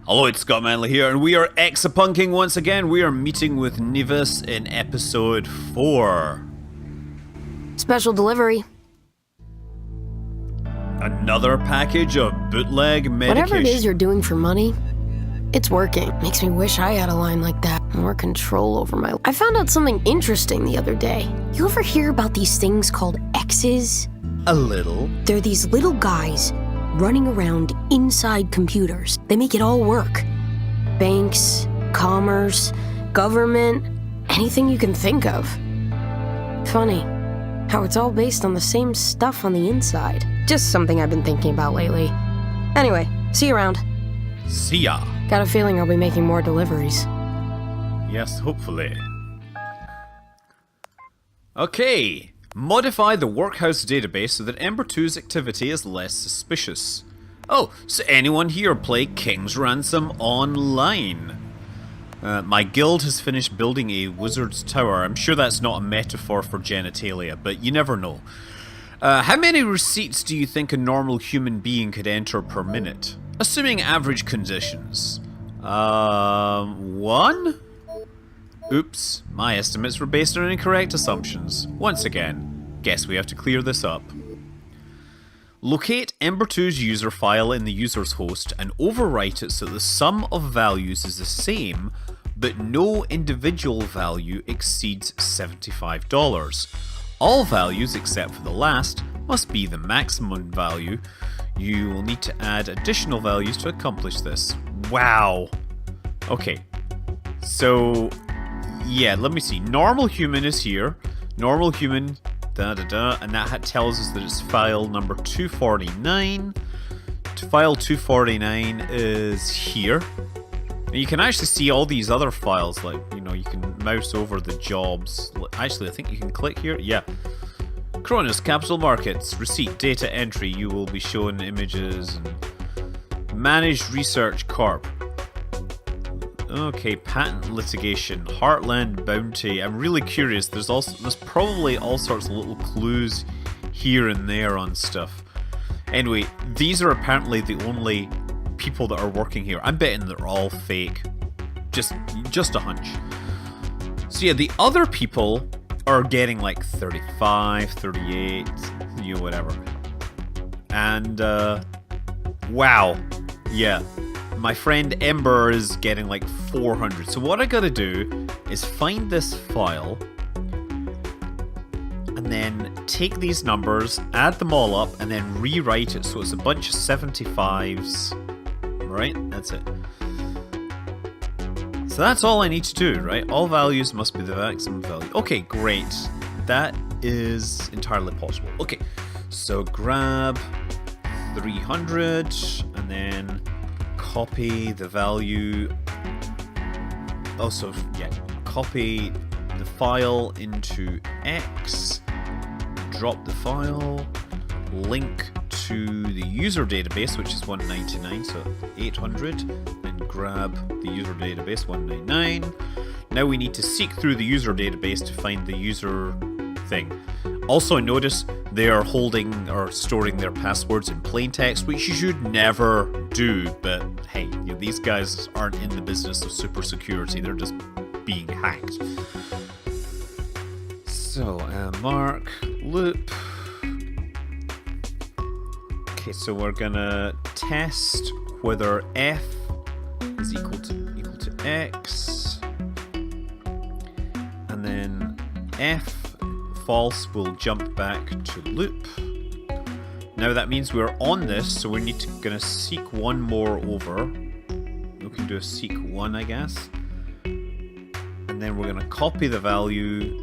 Hello, it's Scott Manley here, and we are EXAPUNKing once again. We are meeting with Nevis in episode 4. Special delivery. Another package of bootleg medication. Whatever it is you're doing for money, it's working. Makes me wish I had a line like that. More control over my life. I found out something interesting the other day. You ever hear about these things called X's? A little. They're these little guys running around inside computers. They make it all work. Banks, commerce, government, anything you can think of. Funny how it's all based on the same stuff on the inside. Just something I've been thinking about lately. Anyway, see you around. See ya. Got a feeling I'll be making more deliveries. Yes, hopefully. Okay. Modify the Workhouse database so that Ember 2's activity is less suspicious. Oh, so anyone here play King's Ransom online? My guild has finished building a wizard's tower. I'm sure that's not a metaphor for genitalia, but you never know. How many receipts do you think a normal human being could enter per minute? Assuming average conditions. 1? Oops, my estimates were based on incorrect assumptions. Once again, guess we have to clear this up. Locate Ember 2's user file in the user's host and overwrite it so the sum of values is the same, but no individual value exceeds $75. All values except for the last must be the maximum value. You will need to add additional values to accomplish this. Wow. Okay, so yeah, let me see. Normal human is here. Normal human, and that tells us that it's file number 249. File 249 is here. And you can actually see all these other files, like, you know, you can mouse over the jobs. Actually, I think you can click here. Yeah. Cronus Capital Markets, receipt, data entry. You will be shown images. And Managed Research Corp. Okay, patent litigation, Heartland Bounty. I'm really curious. There's probably all sorts of little clues here and there on stuff. Anyway, these are apparently the only people that are working here. I'm betting they're all fake. Just a hunch. So yeah, the other people are getting like 35, 38, you know, whatever. And wow, yeah. My friend Ember is getting like 400. So what I gotta do is find this file and then take these numbers, add them all up, and then rewrite it so it's a bunch of 75s. Right? That's it. So that's all I need to do, right? All values must be the maximum value. Okay, great. That is entirely possible. Okay, so grab 300 and then copy the value. Also, yeah, copy the file into X, drop the file, link to the user database, which is 199, so 800, and grab the user database 199. Now we need to seek through the user database to find the user thing. Also notice they are holding or storing their passwords in plain text, which you should never do, but hey, you know, these guys aren't in the business of super security, they're just being hacked. So, mark, loop. Okay, so we're gonna test whether f is equal to x, and then f false will jump back to loop. Now that means we're on this, so we're gonna seek one more over. We can do a seek 1, I guess. And then we're gonna copy the value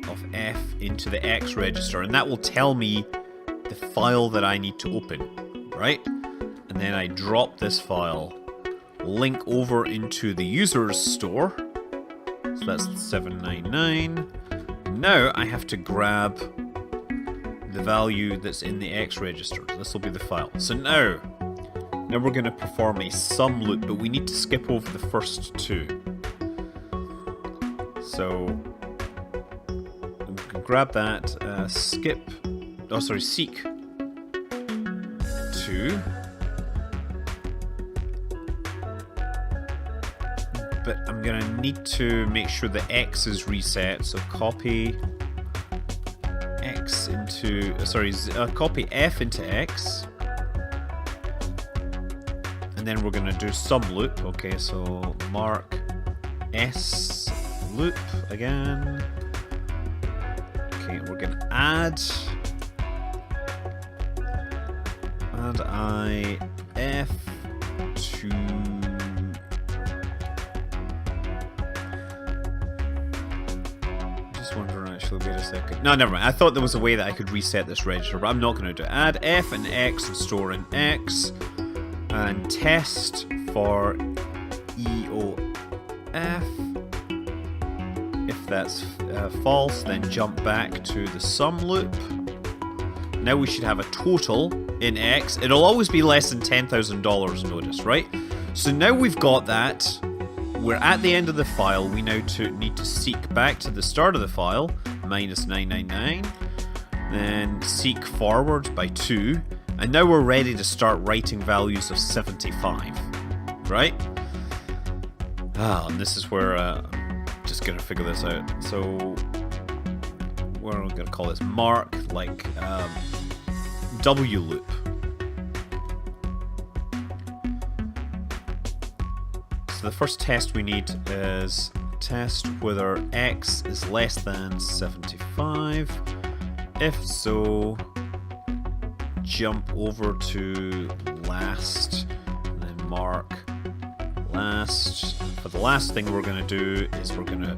of f into the X register, and that will tell me the file that I need to open, right? And then I drop this file, link over into the user's store. So that's 799. Now I have to grab the value that's in the X register. This will be the file. So now we're going to perform a sum loop, but we need to skip over the first two. So I'm going to grab that, seek 2, but I'm gonna need to make sure that X is reset. So copy X into, copy F into X. And then we're gonna do some loop. Okay, so mark S loop again. Okay, we're gonna add I F to just wondering actually, wait a second. No, never mind. I thought there was a way that I could reset this register, but I'm not gonna do it. Add F and X and store in X and test for EOF. If that's false, then jump back to the sum loop. Now we should have a total in X. It'll always be less than $10,000, notice, right? So now we've got that. We're at the end of the file. We now need to seek back to the start of the file, minus 999. Then seek forward by 2. And now we're ready to start writing values of 75, right? And this is where I'm just going to figure this out. So we're going to call this mark, like W loop. So the first test we need is test whether X is less than 75. If so, jump over to last, and then mark last. But the last thing we're going to do is we're going to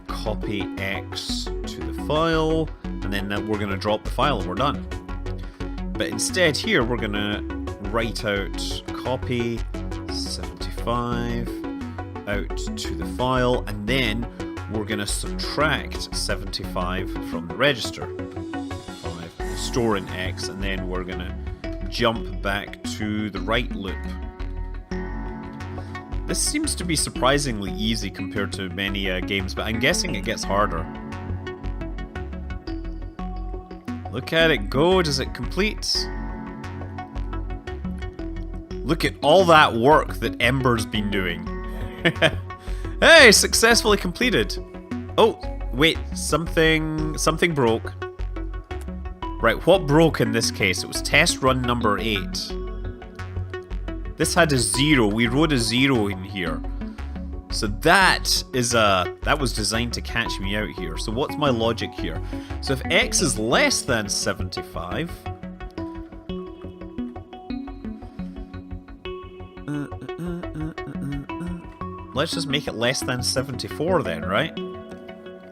copy X to the file, and then we're going to drop the file and we're done. But instead here we're going to write out copy 75 out to the file, and then we're going to subtract 75 from the register. Store in X, and then we're going to jump back to the right loop. This seems to be surprisingly easy compared to many games, but I'm guessing it gets harder. Look at it go. Does it complete? Look at all that work that Ember's been doing. Hey, successfully completed. Oh, wait, something broke. Right, what broke in this case? It was test run number 8. This had a 0. We wrote a 0 in here. So that was designed to catch me out here. So what's my logic here? So if X is less than 75, let's just make it less than 74 then, right?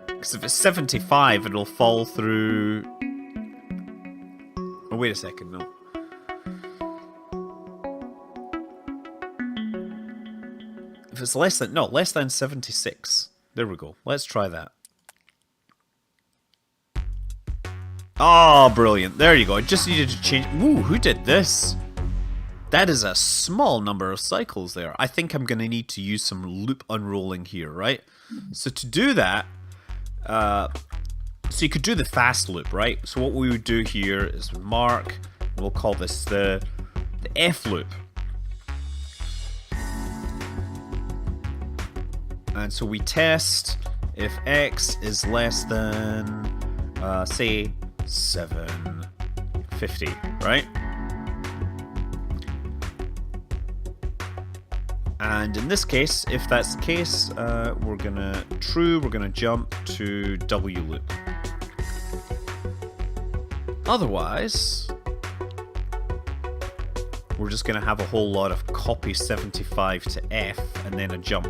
Because if it's 75, it'll fall through. Oh, wait a second, no. If it's less than 76. There we go. Let's try that. Oh, brilliant. There you go. I just needed to change. Ooh, who did this? That is a small number of cycles there. I think I'm going to need to use some loop unrolling here, right? So to do that, so you could do the fast loop, right? So what we would do here is mark, we'll call this the F loop. And so we test if X is less than, say, 750, right? And in this case, if that's the case, we're gonna jump to W loop. Otherwise, we're just gonna have a whole lot of copy 75 to F and then a jump.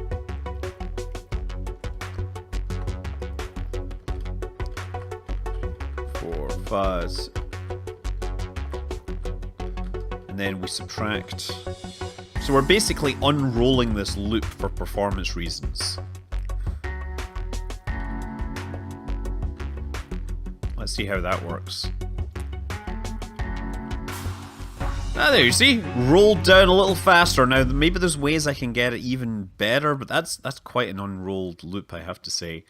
For fuzz. And then we subtract. So we're basically unrolling this loop for performance reasons. Let's see how that works. Ah, there you see, rolled down a little faster. Now maybe there's ways I can get it even better, but that's quite an unrolled loop, I have to say.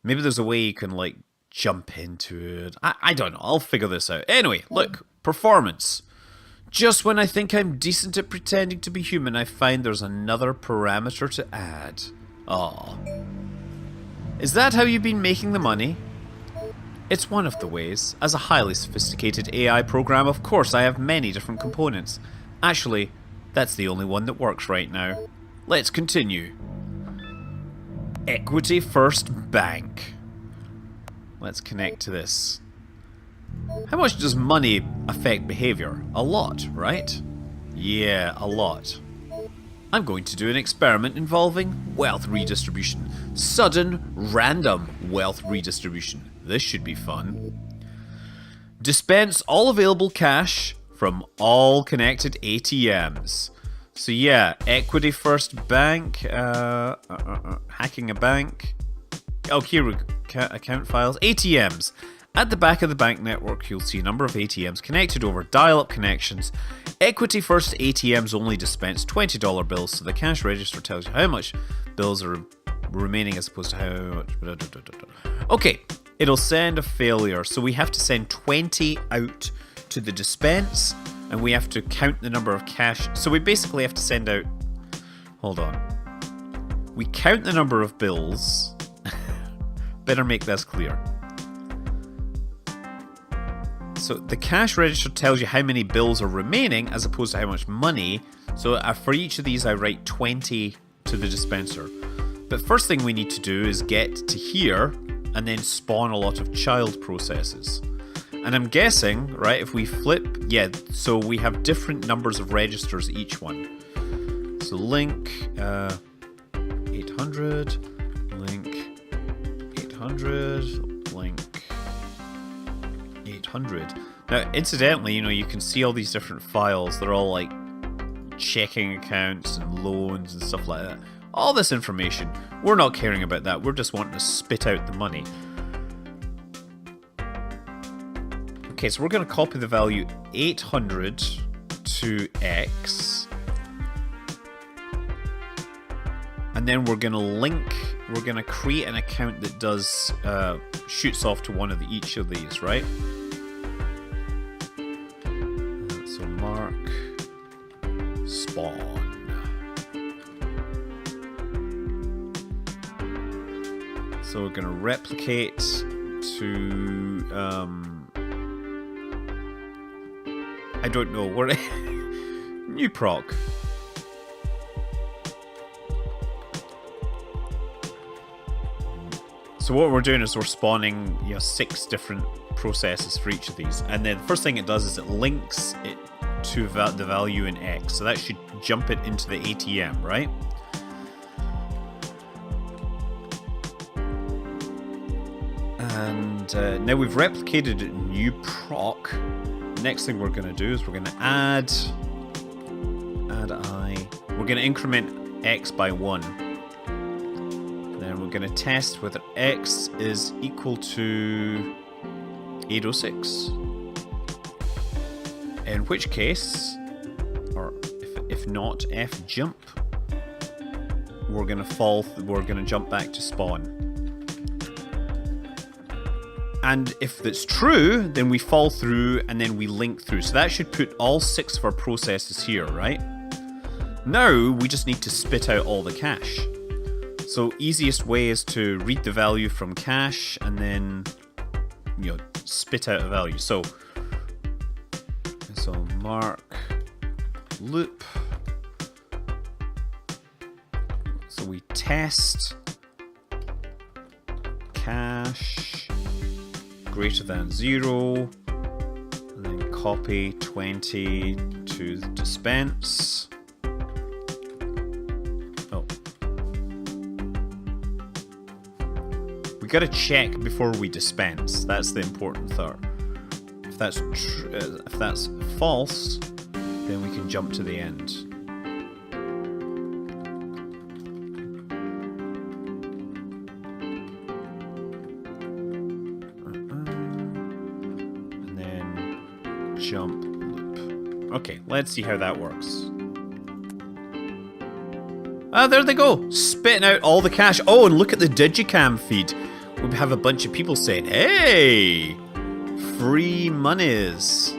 Maybe there's a way you can like jump into it. I don't know. I'll figure this out. Anyway, look, performance. Just when I think I'm decent at pretending to be human, I find there's another parameter to add. Aw. Is that how you've been making the money? It's one of the ways. As a highly sophisticated AI program, of course I have many different components. Actually, that's the only one that works right now. Let's continue. Equity First Bank. Let's connect to this. How much does money affect behavior? A lot, right? Yeah, a lot. I'm going to do an experiment involving wealth redistribution. Sudden, random wealth redistribution. This should be fun. Dispense all available cash from all connected ATMs. So yeah, Equity First Bank, hacking a bank. Oh, here we go. Account files. ATMs. At the back of the bank network, you'll see a number of ATMs connected over dial-up connections. Equity First ATMs only dispense $20 bills, so the cash register tells you how much bills are remaining as opposed to how much... Okay, it'll send a failure, so we have to send 20 out to the dispense, and we have to count the number of cash. So we basically have to send out... Hold on. We count the number of bills. Better make this clear. So the cash register tells you how many bills are remaining as opposed to how much money. So for each of these I write 20 to the dispenser. But first thing we need to do is get to here and then spawn a lot of child processes. And I'm guessing, right, if we flip, yeah, so we have different numbers of registers each one. So link 800, link 800, link 800. Now, incidentally, you know, you can see all these different files. They're all like checking accounts and loans and stuff like that. All this information, we're not caring about that. We're just wanting to spit out the money. Okay, so we're going to copy the value 800 to X. And then we're going to link, we're going to create an account that does, shoots off to one of each of these, right? So mark, spawn. So we're going to replicate to, I don't know, we're new proc. So what we're doing is we're spawning, you know, 6 different processes for each of these, and then the first thing it does is it links it to the value in X. So that should jump it into the ATM, right? And now we've replicated new proc. Next thing we're going to do is we're going to add I. We're going to increment X by 1. Then we're going to test whether X is equal to 806. In which case, or if not, F jump. We're going to jump back to spawn. And if that's true, then we fall through and then we link through. So that should put all 6 of our processes here, right? Now we just need to spit out all the cash. So easiest way is to read the value from cache and then, you know, spit out a value. So mark loop. So we test cache greater than 0, and then copy 20 to the dispense. Oh. We gotta check before we dispense. That's the important part. If that's false, then we can jump to the end. And then jump loop. Okay, let's see how that works. Ah, there they go, spitting out all the cash. Oh, and look at the Digicam feed. We have a bunch of people saying, "Hey, free monies."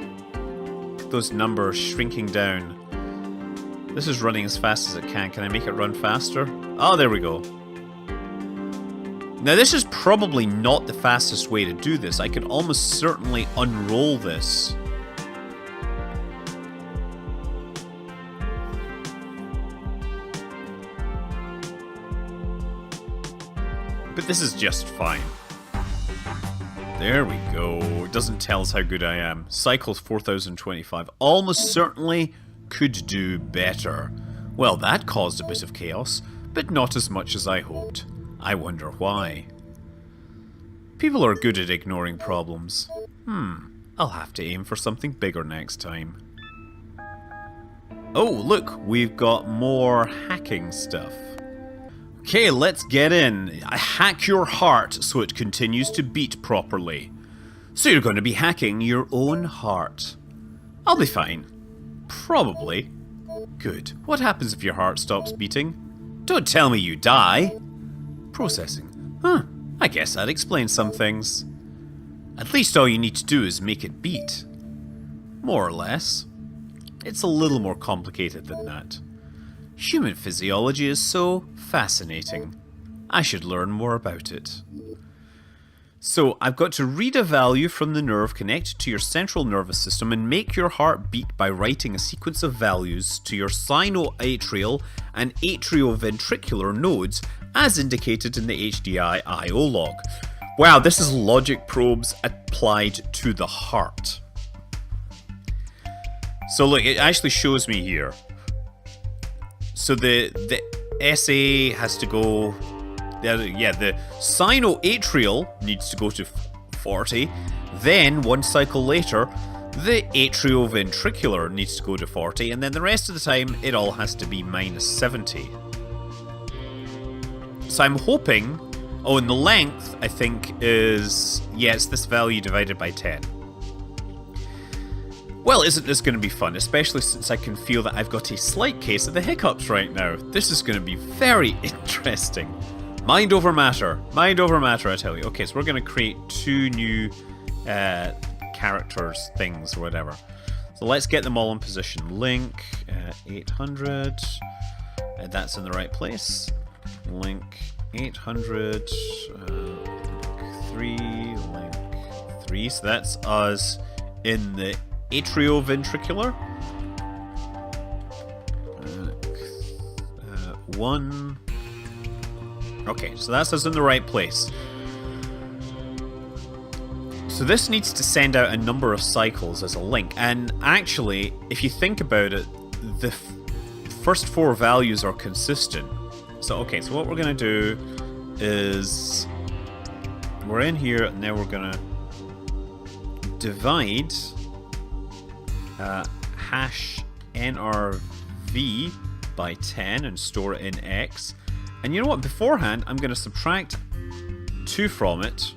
those numbers shrinking down. This is running as fast as it can. Can I make it run faster? Oh, there we go. Now, this is probably not the fastest way to do this. I could almost certainly unroll this. But this is just fine. There we go. It doesn't tell us how good I am. Cycles 4025. Almost certainly could do better. Well, that caused a bit of chaos, but not as much as I hoped. I wonder why. People are good at ignoring problems. I'll have to aim for something bigger next time. Oh, look, we've got more hacking stuff. Okay, let's get in. I hack your heart so it continues to beat properly. So you're going to be hacking your own heart. I'll be fine. Probably. Good. What happens if your heart stops beating? Don't tell me you die. Processing. I guess that explains some things. At least all you need to do is make it beat. More or less. It's a little more complicated than that. Human physiology is so fascinating. I should learn more about it. So, I've got to read a value from the nerve connected to your central nervous system and make your heart beat by writing a sequence of values to your sinoatrial and atrioventricular nodes as indicated in the HDI I/O log. Wow, this is logic probes applied to the heart. So look, it actually shows me here. So the SA has to go, the sinoatrial needs to go to 40. Then, one cycle later, the atrioventricular needs to go to 40. And then the rest of the time, it all has to be minus 70. So I'm hoping, and the length, I think, is, it's this value divided by 10. Well, isn't this going to be fun, especially since I can feel that I've got a slight case of the hiccups right now. This is going to be very interesting. Mind over matter. Mind over matter, I tell you. Okay, so we're going to create 2 new characters, things, or whatever. So let's get them all in position. Link 800. That's in the right place. Link 800. Link 3. So that's us in the atrioventricular. 1. Okay, so that's us in the right place. So this needs to send out a number of cycles as a link. And actually, if you think about it, the first 4 values are consistent. So, okay, so what we're going to do is we're in here, and now we're going to divide hash NRV by 10 and store it in X. And you know what? Beforehand, I'm going to subtract 2 from it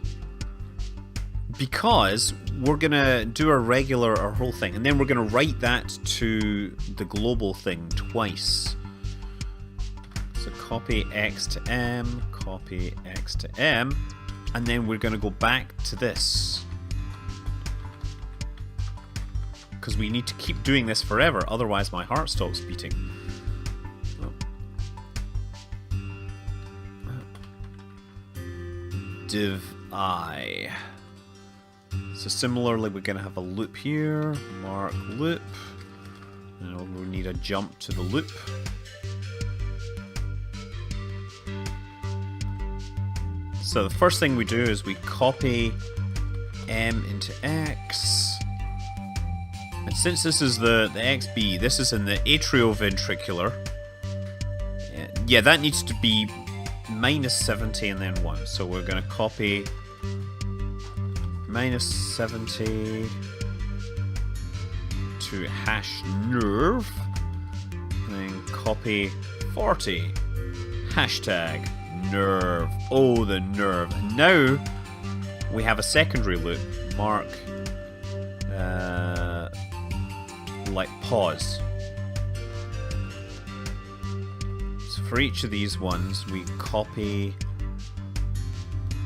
because we're going to do our whole thing. And then we're going to write that to the global thing twice. So copy X to M, copy X to M, and then we're going to go back to this. Because we need to keep doing this forever, otherwise my heart stops beating. Div I. So similarly, we're going to have a loop here, mark loop, and we'll need a jump to the loop. So the first thing we do is we copy M into X. And since this is the XB, this is in the atrioventricular. Yeah, that needs to be minus 70 and then 1. So we're going to copy minus 70 to hash nerve. And then copy 40. Hashtag nerve. Oh, the nerve. And now we have a secondary loop. Mark like pause. So for each of these ones, we copy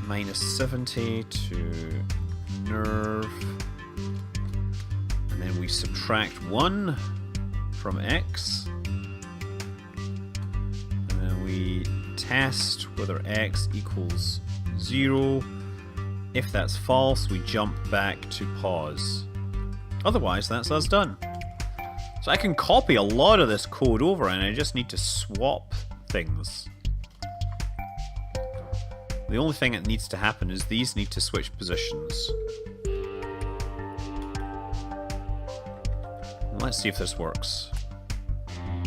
minus 70 to nerve, and then we subtract 1 from x. And then we test whether x equals 0. If that's false, we jump back to pause. Otherwise, that's us done. So I can copy a lot of this code over and I just need to swap things. The only thing that needs to happen is these need to switch positions. Let's see if this works.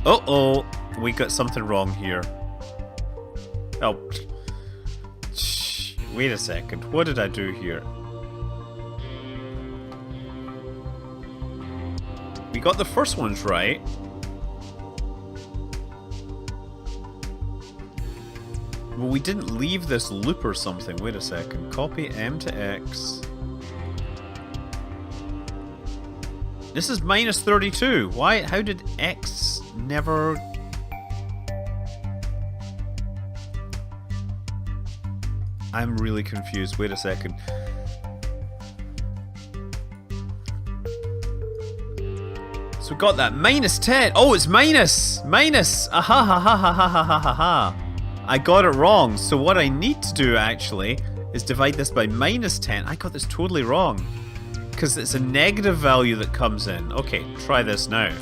Uh-oh! We got something wrong here. Oh. Wait a second. What did I do here? We got the first ones right. Well, we didn't leave this loop or something. Wait a second. Copy M to X. This is minus 32. Why? How did X never... I'm really confused. Wait a second. So we got that. Minus 10. Oh, it's minus. Minus. Aha ha ha ha ha ha ha ha ha. I got it wrong. So what I need to do actually is divide this by minus 10. I got this totally wrong. Because it's a negative value that comes in. Okay, try this now.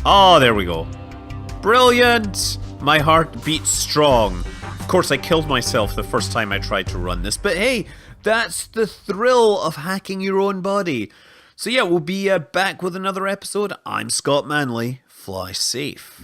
Oh, there we go. Brilliant! My heart beats strong. Of course, I killed myself the first time I tried to run this. But hey, that's the thrill of hacking your own body. So yeah, we'll be back with another episode. I'm Scott Manley. Fly safe.